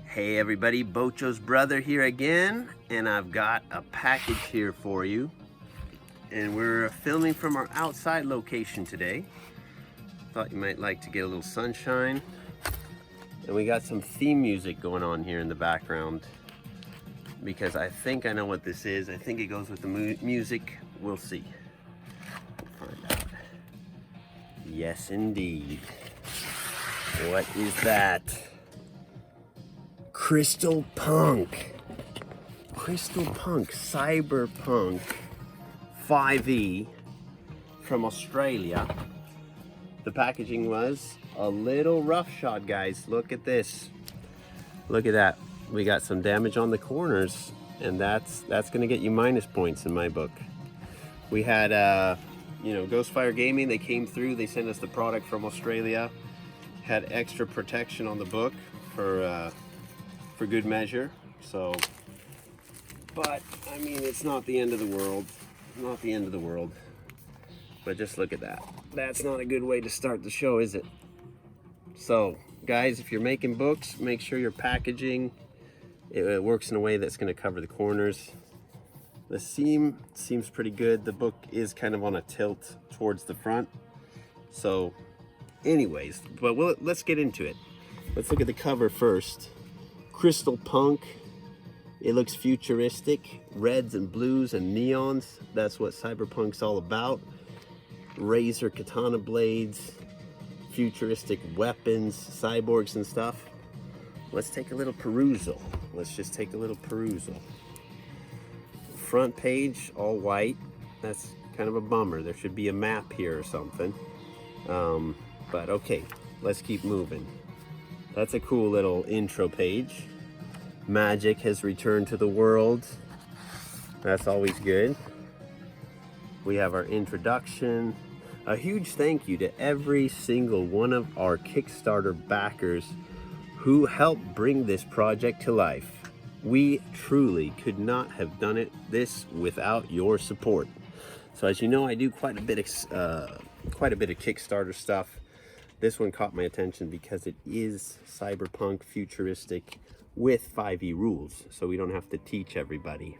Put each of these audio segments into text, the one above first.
Hey everybody, Bocho's brother here again, and I've got a package here for you. And we're filming from our outside location today. Thought you might like to get a little sunshine. And we got some theme music going on here in the background, because I think I know what this is. I think it goes with the music. We'll see. We'll find out. Yes, indeed. What is that? Crystalpunk. Crystalpunk, cyberpunk 5e from Australia. The packaging was a little roughshod, guys. Look at this. Look at that. We got some damage on the corners, and that's gonna get you minus points in my book. We had Ghostfire Gaming. They came through. They sent us the product from Australia. Had extra protection on the book for good measure. So, but I mean, it's not the end of the world. Not the end of the world. But just look at that. That's not a good way to start the show, is it? So, guys, if you're making books, make sure your packaging it works in a way that's going to cover the corners. The seam seems pretty good. The book is kind of on a tilt towards the front. So, anyways, but let's get into it. Let's look at the cover first. Crystalpunk. It looks futuristic. Reds and blues and neons. That's what cyberpunk's all about. Razor katana blades, futuristic weapons, cyborgs and stuff. Let's take a little perusal. Let's just take a little perusal. Front page, all white. That's kind of a bummer. There should be a map here or something. But okay, let's keep moving. That's a cool little intro page. Magic has returned to the world. That's always good. We have our introduction. A huge thank you to every single one of our Kickstarter backers who helped bring this project to life. We truly could not have done this without your support. So as you know, I do quite a bit of Kickstarter stuff. This one caught my attention because it is cyberpunk futuristic with 5e rules, so we don't have to teach everybody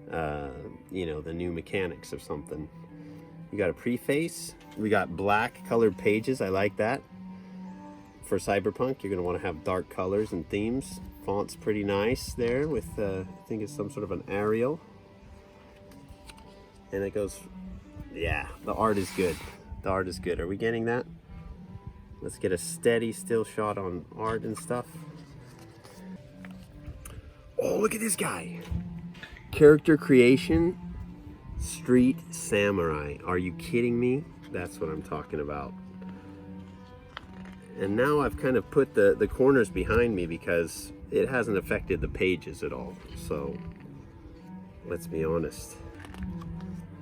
the new mechanics or something. You got a preface. We got black colored pages. I like that. For cyberpunk, you're going to want to have dark colors and themes. Font's pretty nice there with I think it's some sort of an Arial. And it goes, yeah, the art is good. The art is good. Are we getting that? Let's get a steady still shot on art and stuff. Oh, look at this guy. Character creation, Street Samurai. Are you kidding me? That's what I'm talking about. And now I've kind of put the corners behind me because it hasn't affected the pages at all. So let's be honest.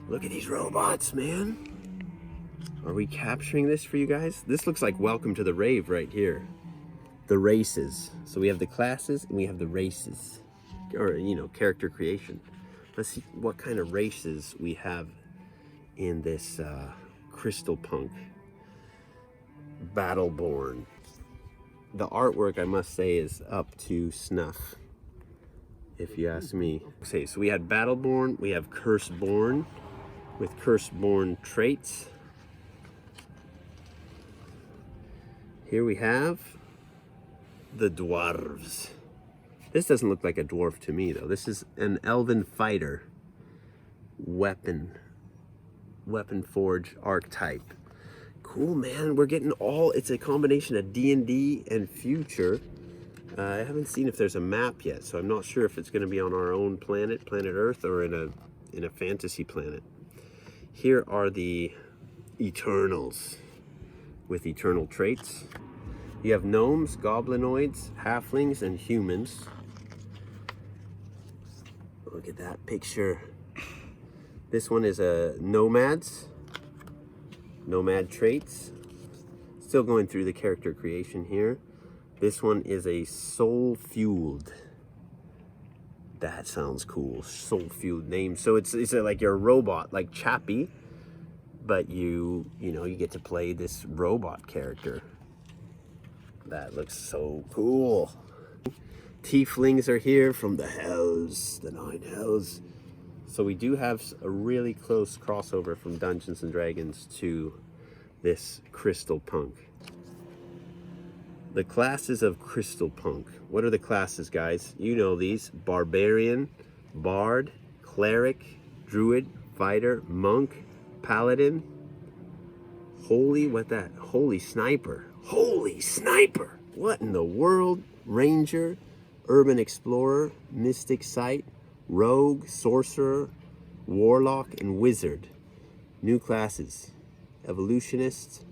Look at these robots, man. Are we capturing this for you guys? This looks like Welcome to the Rave right here. The races. So we have the classes and we have the races. Or, character creation. Let's see what kind of races we have in this Crystalpunk Battleborn. The artwork, I must say, is up to snuff, if you ask me. Okay, so we had Battleborn, we have Curseborn with Curseborn traits. Here we have the dwarves. This doesn't look like a dwarf to me, though. This is an elven fighter weapon forge archetype. Cool, man. We're getting it's a combination of D&D and future. I haven't seen if there's a map yet, so I'm not sure if it's going to be on our own planet Earth, or in a fantasy planet. Here are the Eternals with eternal traits. You have gnomes, goblinoids, halflings, and humans. Look at that picture. This one is nomads. Nomad traits. Still going through the character creation here. This one is a soul-fueled. That sounds cool. Soul-fueled name. So it's like you're a robot, like Chappie, but you get to play this robot character. That looks so cool. Tieflings are here from the hells, the 9 hells. So we do have a really close crossover from Dungeons and Dragons to this Crystalpunk. The classes of Crystalpunk. What are the classes, guys? You know these: Barbarian, Bard, Cleric, Druid, Fighter, Monk, Paladin, Holy, what that? Holy Sniper. Holy Sniper! What in the world? Ranger, Urban Explorer, Mystic Sight, Rogue, Sorcerer, Warlock, and Wizard. New classes. Evolutionist,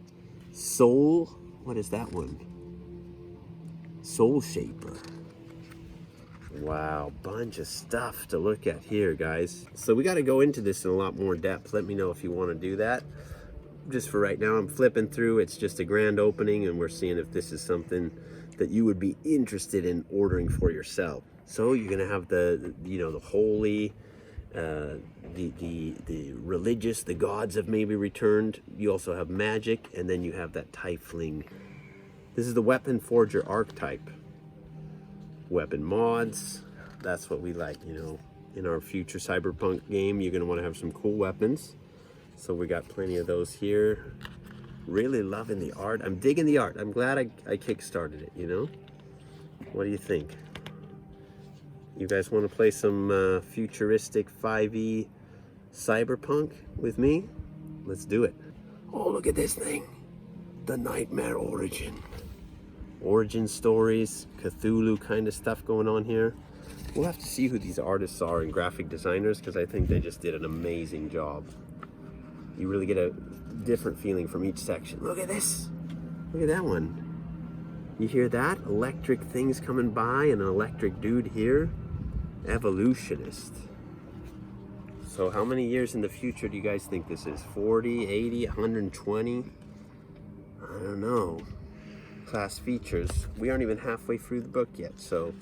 Soul, what is that one? Soul Shaper. Wow, bunch of stuff to look at here, guys. So we got to go into this in a lot more depth. Let me know if you want to do that. Just for right now, I'm flipping through. It's just a grand opening, and we're seeing if this is something that you would be interested in ordering for yourself. So you're gonna have the, you know, the holy, the religious, the gods have maybe returned. You also have magic, and then you have that tiefling. This is the weapon forger archetype. Weapon mods, that's what we like, you know. In our future cyberpunk game, you're gonna wanna have some cool weapons. So we got plenty of those here. Really loving the art. I'm digging the art. I'm glad I kickstarted it, you know? What do you think? You guys want to play some futuristic 5e cyberpunk with me? Let's do it. Oh, look at this thing. The Nightmare Origin. Origin stories, Cthulhu kind of stuff going on here. We'll have to see who these artists are and graphic designers, because I think they just did an amazing job. You really get a different feeling from each section. Look at this. Look at that one. You hear that? Electric things coming by, and an electric dude here. Evolutionist. So how many years in the future do you guys think this is? 40, 80, 120? I don't know. Class features. We aren't even halfway through the book yet, so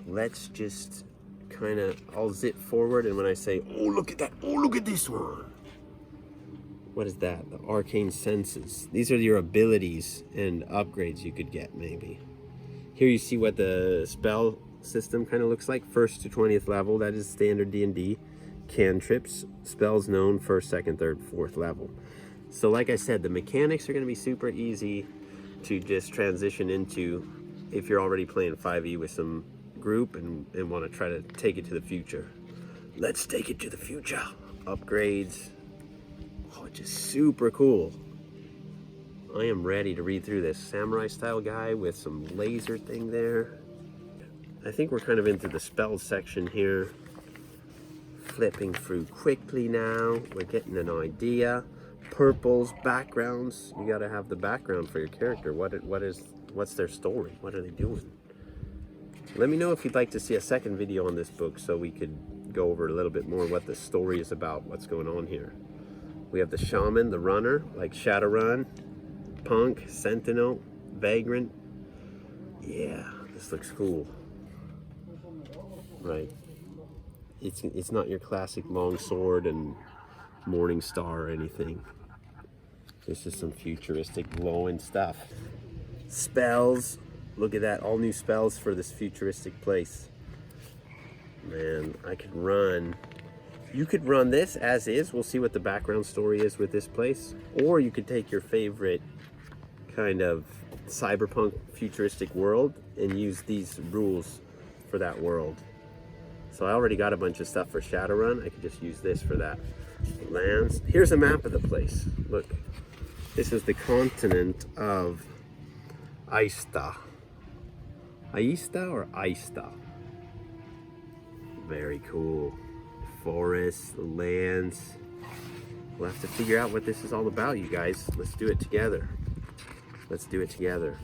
let's just kind of, I'll zip forward, and when I say, oh, look at that. Oh, look at this one. What is that? The arcane senses. These are your abilities and upgrades you could get, maybe. Here you see what the spell system kind of looks like. 1st to 20th level, that is standard D&D. Cantrips, spells known 1st, 2nd, 3rd, 4th level. So like I said, the mechanics are going to be super easy to just transition into if you're already playing 5e with some group and want to try to take it to the future. Let's take it to the future. Upgrades. Oh, just super cool. I am ready to read through this. Samurai style guy with some laser thing there. I think we're kind of into the spells section here. Flipping through quickly now. We're getting an idea. Purples, backgrounds. You gotta have the background for your character. What's their story? What are they doing? Let me know if you'd like to see a second video on this book so we could go over a little bit more what the story is about, what's going on here. We have the shaman, the runner, like Shadowrun, Punk, Sentinel, Vagrant. Yeah, this looks cool. Right. It's not your classic longsword and Morning Star or anything. This is some futuristic glowing stuff. Spells. Look at that. All new spells for this futuristic place. Man, I could run. You could run this as is. We'll see what the background story is with this place. Or you could take your favorite kind of cyberpunk futuristic world and use these rules for that world. So I already got a bunch of stuff for Shadowrun. I could just use this for that. Lands. Here's a map of the place. Look. This is the continent of Aista. Aista or Aista? Very cool. Forests, lands. We'll have to figure out what this is all about, you guys. Let's do it together. Let's do it together.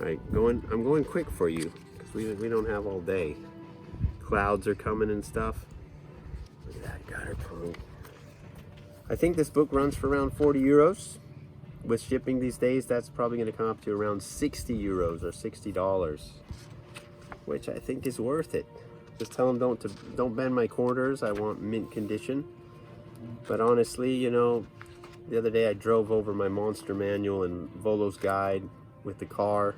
All right, I'm going quick for you because we don't have all day. Clouds are coming and stuff. Look at that gutter punk. I think this book runs for around 40 euros. With shipping these days, that's probably going to come up to around 60 euros or $60, which I think is worth it. Just tell them don't bend my corners. I want mint condition. But honestly, you know, the other day I drove over my monster manual and Volo's guide with the car.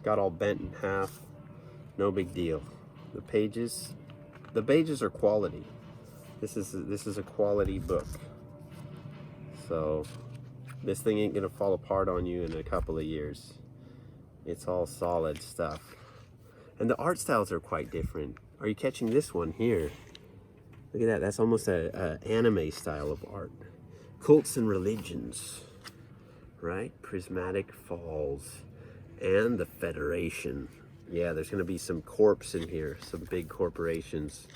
Got all bent in half. No big deal. The pages are quality. This is a quality book. So this thing ain't gonna fall apart on you in a couple of years. It's all solid stuff. And the art styles are quite different. Are you catching this one here? Look at that, that's almost a anime style of art. Cults and religions, right? Prismatic Falls and the Federation. Yeah, there's gonna be some corps in here, some big corporations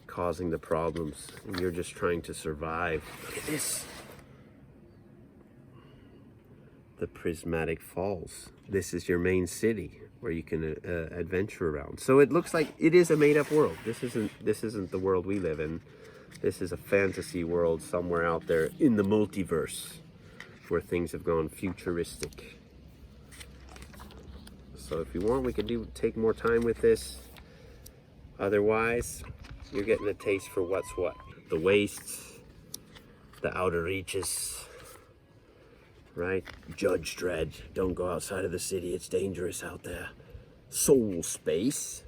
causing the problems, and you're just trying to survive. Look at this. The Prismatic Falls. This is your main city where you can adventure around. So it looks like it is a made-up world. This isn't the world we live in. This is a fantasy world somewhere out there in the multiverse where things have gone futuristic. So if you want, we could take more time with this. Otherwise, you're getting a taste for what's what. The wastes, the outer reaches, right? Judge Dredd, don't go outside of the city, it's dangerous out there. Soul space.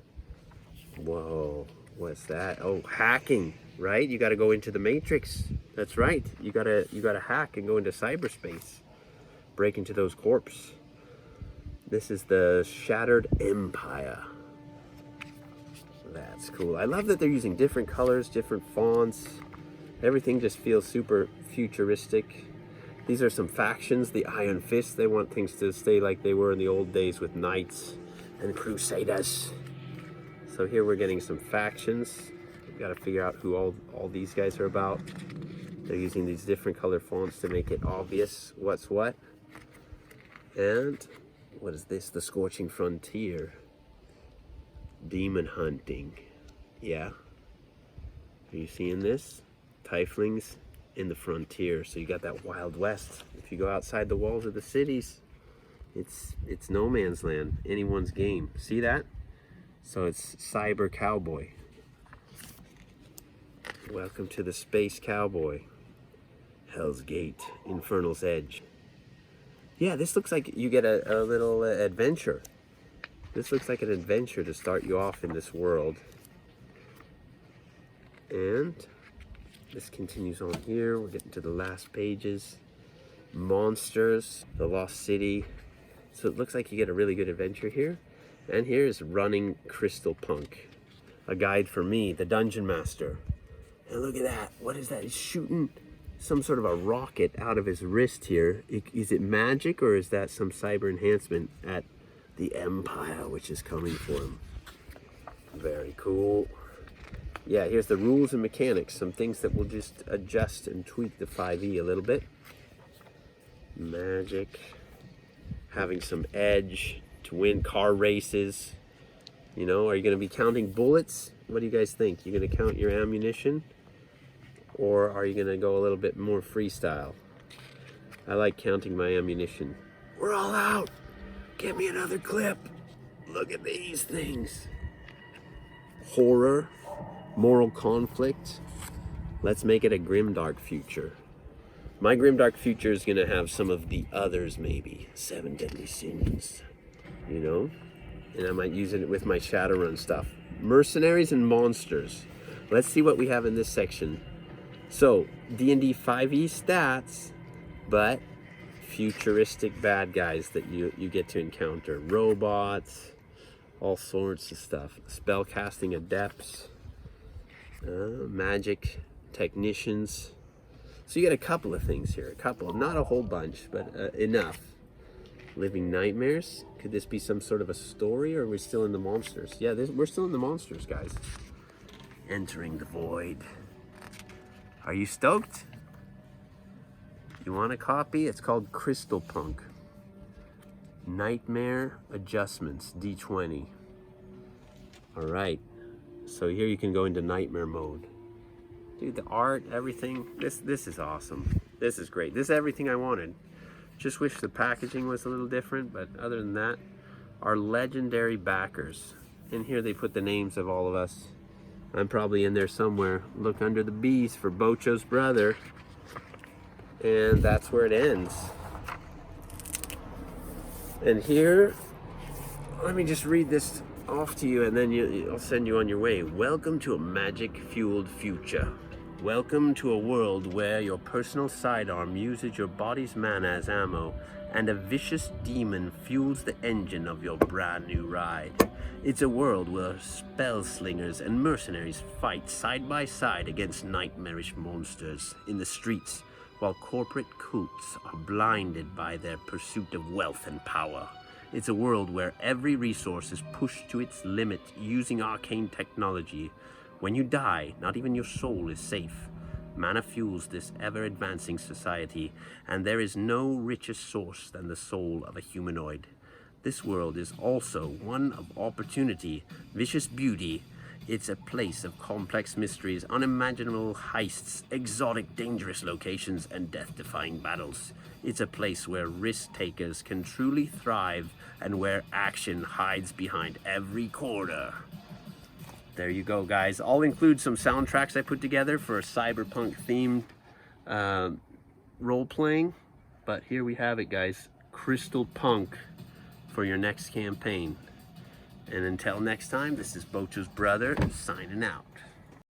Whoa, what's that? Oh, hacking, right? You gotta go into the Matrix. That's right. You gotta hack and go into cyberspace. Break into those corps. This is the Shattered Empire. That's cool. I love that they're using different colors, different fonts. Everything just feels super futuristic. These are some factions, the Iron Fist. They want things to stay like they were in the old days with knights and crusaders. So here we're getting some factions. We've got to figure out who all these guys are about. They're using these different color fonts to make it obvious what's what. And what is this? The Scorching Frontier. Demon hunting. Yeah. Are you seeing this? Tieflings in the frontier. So you got that Wild West. If you go outside the walls of the cities, it's no man's land. Anyone's game. See that? So it's cyber cowboy. Welcome to the space cowboy. Hell's Gate. Infernal's Edge. Yeah, this looks like you get a little adventure. This looks like an adventure to start you off in this world. And this continues on here. We're getting to the last pages. Monsters, the Lost City. So it looks like you get a really good adventure here. And here is Running Crystalpunk. A guide for me, the Dungeon Master. And look at that. What is that? He's shooting some sort of a rocket out of his wrist here. Is it magic, or is that some cyber enhancement at the Empire, which is coming for him? Very cool. Yeah, here's the rules and mechanics. Some things that will just adjust and tweak the 5e a little bit. Magic. Having some edge to win car races. You know, are you going to be counting bullets? What do you guys think? You're going to count your ammunition? Or are you going to go a little bit more freestyle? I like counting my ammunition. We're all out. Get me another clip. Look at these things. Horror, moral conflict. Let's make it a grimdark future. My grimdark future is gonna have some of the others, maybe. 7 deadly sins, you know? And I might use it with my Shadowrun stuff. Mercenaries and monsters. Let's see what we have in this section. So, D&D 5e stats, but futuristic bad guys that you get to encounter. Robots, all sorts of stuff. Spellcasting adepts, magic technicians. So you get a couple of things here. A couple, not a whole bunch, but enough. Living nightmares. Could this be some sort of a story, or are we still in the monsters? Yeah, we're still in the monsters, guys. Entering the void. Are you stoked? You want a copy? It's called Crystalpunk. Nightmare Adjustments, D20. All right. So here you can go into nightmare mode. Dude, the art, everything, this is awesome. This is great. This is everything I wanted. Just wish the packaging was a little different, but other than that, our legendary backers. In here they put the names of all of us. I'm probably in there somewhere. Look under the B's for Bocho's brother. And that's where it ends. And here let me just read this off to you, and then I'll send you on your way. Welcome to a magic-fueled future. Welcome to a world where your personal sidearm uses your body's mana as ammo, and a vicious demon fuels the engine of your brand new ride. It's a world where spell slingers and mercenaries fight side by side against nightmarish monsters in the streets, while corporate cults are blinded by their pursuit of wealth and power. It's a world where every resource is pushed to its limit using arcane technology. When you die, not even your soul is safe. Mana fuels this ever-advancing society, and there is no richer source than the soul of a humanoid. This world is also one of opportunity, vicious beauty. It's a place of complex mysteries, unimaginable heists, exotic, dangerous locations, and death-defying battles. It's a place where risk-takers can truly thrive, and where action hides behind every corner. There you go, guys. I'll include some soundtracks I put together for a cyberpunk themed role-playing. But here we have it, guys. Crystalpunk for your next campaign. And until next time, this is Bocho's brother signing out.